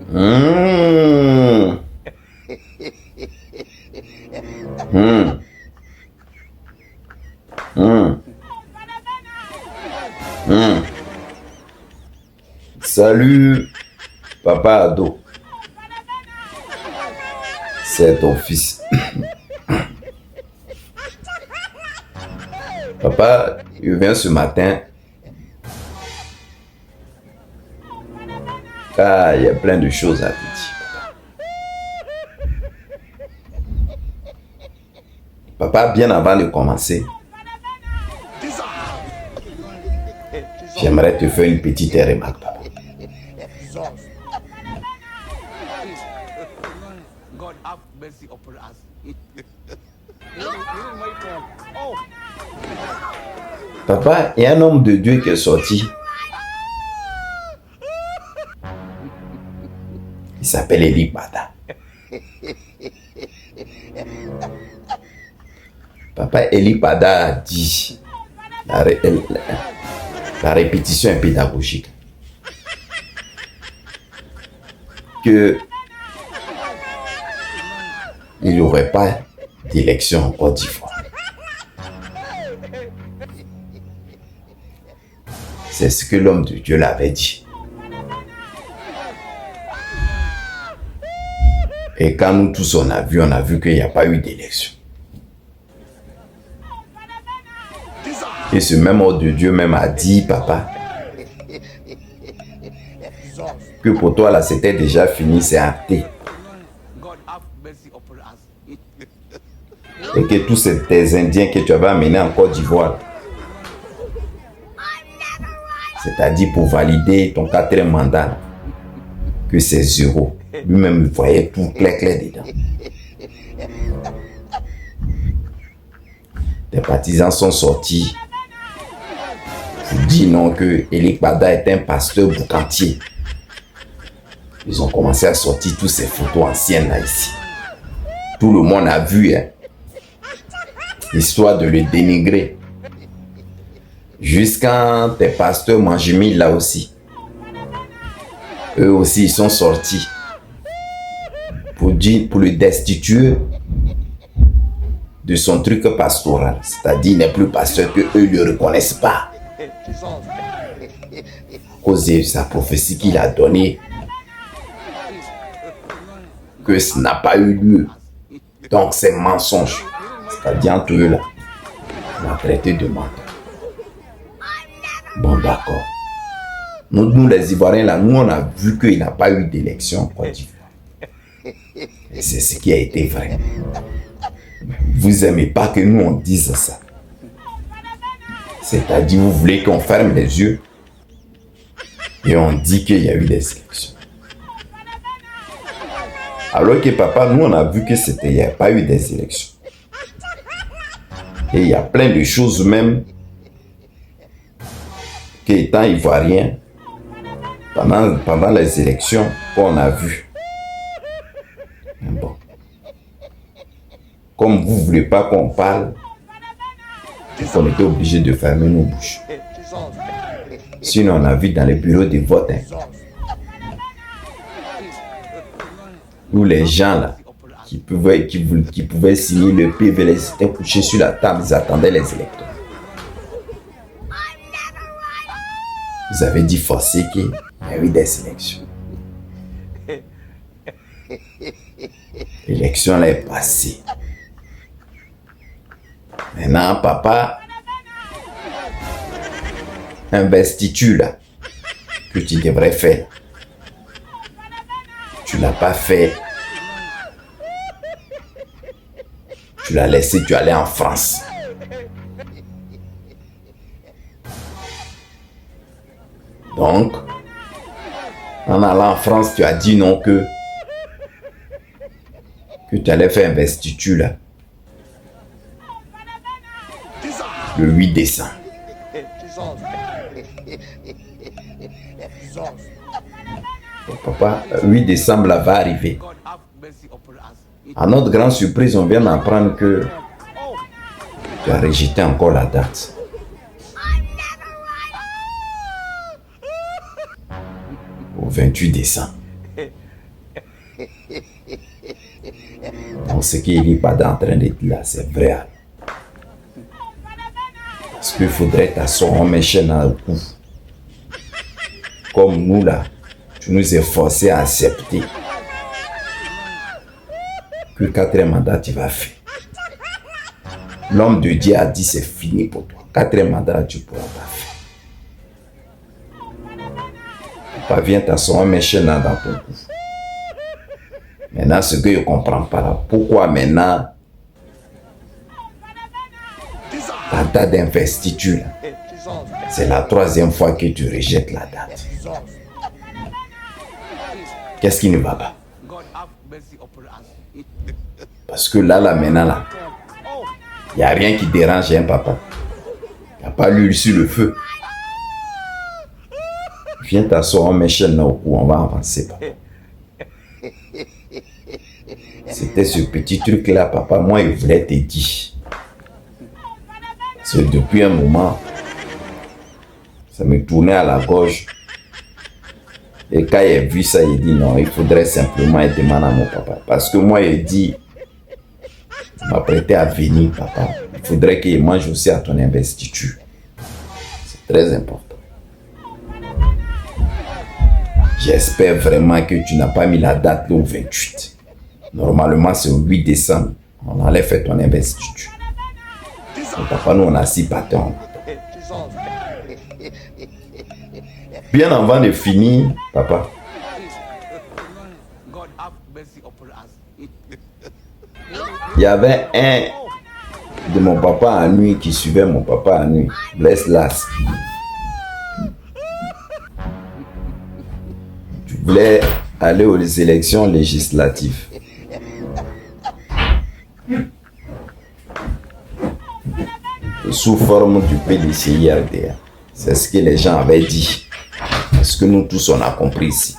Mmh. Mmh. Mmh. Mmh. Salut, papa ado. C'est ton fils. Papa, je viens ce matin car il y a plein de choses à te dire. Papa, bien avant de commencer, j'aimerais te faire une petite remarque, papa. Papa, il y a un homme de Dieu qui est sorti. Il s'appelle Eli Pada. Papa, Eli Pada a dit la répétition est pédagogique. Que il n'y aurait pas d'élection en Côte d'Ivoire. C'est ce que l'homme de Dieu l'avait dit. Et quand nous tous on a vu qu'il n'y a pas eu d'élection. Et ce même homme de Dieu même a dit, papa, que pour toi là c'était déjà fini, c'est acté. Et que tous ces Indiens que tu avais amenés en Côte d'Ivoire, c'est-à-dire pour valider ton 4e mandat, que c'est zéro. Lui-même voyait tout clair dedans. Les partisans sont sortis pour dire non que Eli Pada est un pasteur boucantier. Ils ont commencé à sortir toutes ces photos anciennes là ici. Tout le monde a vu, hein, histoire de le dénigrer. Jusqu'à tes pasteurs Manjimi là aussi. Eux aussi ils sont sortis pour le destituer de son truc pastoral. C'est-à-dire il n'est plus pasteur que eux ne le reconnaissent pas. À cause de sa prophétie qu'il a donnée, que ce n'a pas eu lieu. Donc c'est mensonge. C'est-à-dire entre eux là, on a traité de menteur. Bon d'accord. Nous les Ivoiriens là, nous on a vu qu'il n'a pas eu d'élection en Côte d'Ivoire. Et c'est ce qui a été vrai. Vous aimez pas que nous on dise ça. C'est-à-dire vous voulez qu'on ferme les yeux et on dit qu'il y a eu des élections. Alors que papa, nous on a vu que il n'y a pas eu des élections. Et il y a plein de choses même qu'étant ivoirien, pendant les élections qu'on a vu. Bon. Comme vous ne voulez pas qu'on parle, on était obligé de fermer nos bouches. Sinon, on a vu dans les bureaux de vote, hein, où les gens là, qui pouvaient signer le PV, ils étaient couchés sur la table, ils attendaient les électeurs. Vous avez dit forcé qu'il y a eu des élections. L'élection là est passée. Maintenant, papa, investiture là, que tu devrais faire. Tu l'as pas fait. Tu l'as laissé, tu allais en France. Donc, en allant en France, tu as dit non que tu allais faire investiture là. Le 8 décembre. Donc, papa, 8 décembre là va arriver. À notre grande surprise, on vient d'apprendre que tu as rejeté encore la date. Au 28 décembre. Donc ce qu'il n'est pas en train de dire là, c'est vrai. Parce qu'il faudrait t'asseoir, on met chaîne à cou. Comme nous là, tu nous es forcé à accepter que 4e mandat tu vas faire. L'homme de Dieu a dit c'est fini pour toi. 4e mandat tu ne pourras pas faire. Papa, viens t'asseoir, on met chaîne dans ton cou. Maintenant, ce que je ne comprends pas là, pourquoi maintenant la date d'investiture, c'est la 3e fois que tu rejettes la date. Qu'est-ce qui ne va pas? Parce que là maintenant, il n'y a rien qui dérange un papa. Il n'y a pas l'huile sur le feu. Viens t'asseoir, on met chaîne là au cou, on va avancer, papa. C'était ce petit truc là, papa, moi je voulais te dire. Parce que depuis un moment, ça me tournait à la gorge. Et quand il a vu ça, il dit non, il faudrait simplement être demander à mon papa. Parce que moi, il dit, il m'a prêté à venir, papa. Il faudrait qu'il mange aussi à ton investiture. C'est très important. J'espère vraiment que tu n'as pas mis la date le 28. Normalement, c'est au 8 décembre. On allait faire ton investiture. Donc, papa, nous, on a 6 patins. Bien avant de finir, papa, il y avait un de mon papa à nuit qui suivait mon papa à nuit. Bless Las. Tu voulais aller aux élections législatives. Sous forme du PDCIRDA. C'est ce que les gens avaient dit. Ce que nous tous on a compris ici.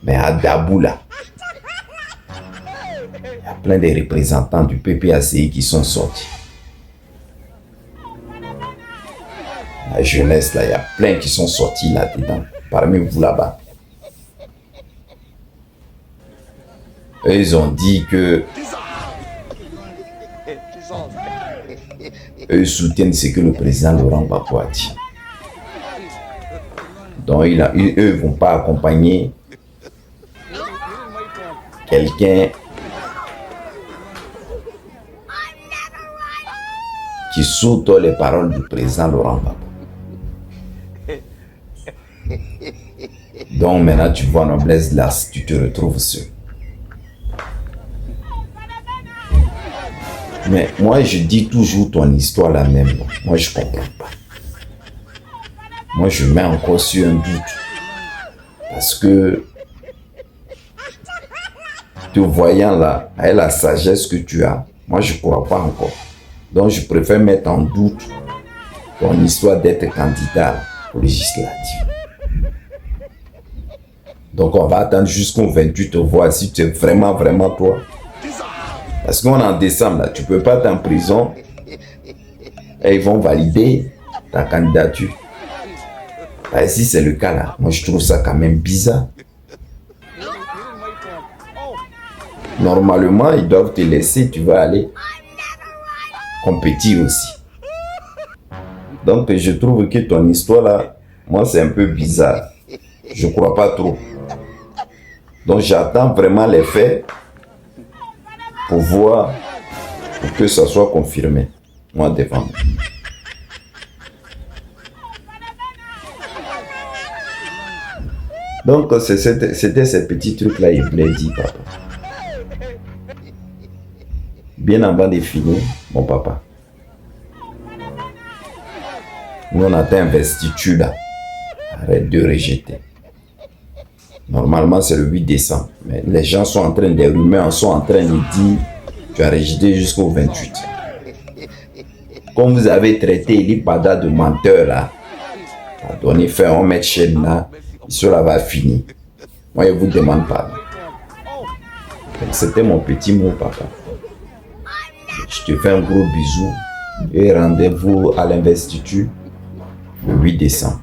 Mais à Dabou là, il y a plein de représentants du PPACI qui sont sortis. La jeunesse là, il y a plein qui sont sortis là-dedans. Parmi vous là-bas. Eux, ils ont dit que eux soutiennent ce que le président Laurent Gbagbo a dit. Donc, eux ne vont pas accompagner quelqu'un qui soutient les paroles du président Laurent Gbagbo. Donc, maintenant, tu vois Noblesse là, tu te retrouves seul. Mais moi, je dis toujours ton histoire la même. Moi, je ne comprends pas. Moi, je mets encore sur un doute. Parce que, te voyant là, avec la sagesse que tu as, moi, je ne crois pas encore. Donc, je préfère mettre en doute ton histoire d'être candidat aux législatives. Donc, on va attendre jusqu'au 28 pour voir si tu es vraiment toi. Parce qu'on est en décembre, là, tu ne peux pas être en prison et ils vont valider ta candidature. Et si c'est le cas là, moi je trouve ça quand même bizarre. Normalement, ils doivent te laisser, tu vas aller compétir aussi. Donc je trouve que ton histoire là, moi c'est un peu bizarre. Je ne crois pas trop. Donc j'attends vraiment les faits pour voir, pour que ça soit confirmé, moi devant moi. Donc c'était ces petits trucs-là, il voulait dire, papa. Bien avant de finir, mon papa. Nous on a été investiture là. Arrête de rejeter. Normalement, c'est le 8 décembre. Mais les gens sont en train, des rumeurs sont en train de dire tu as rejeté jusqu'au 28. Comme vous avez traité Eli Pada de menteur là, à donner fin, on met chaîne là, cela va finir. Moi, je vous demande pardon. C'était mon petit mot, papa. Je te fais un gros bisou et rendez-vous à l'investiture le 8 décembre.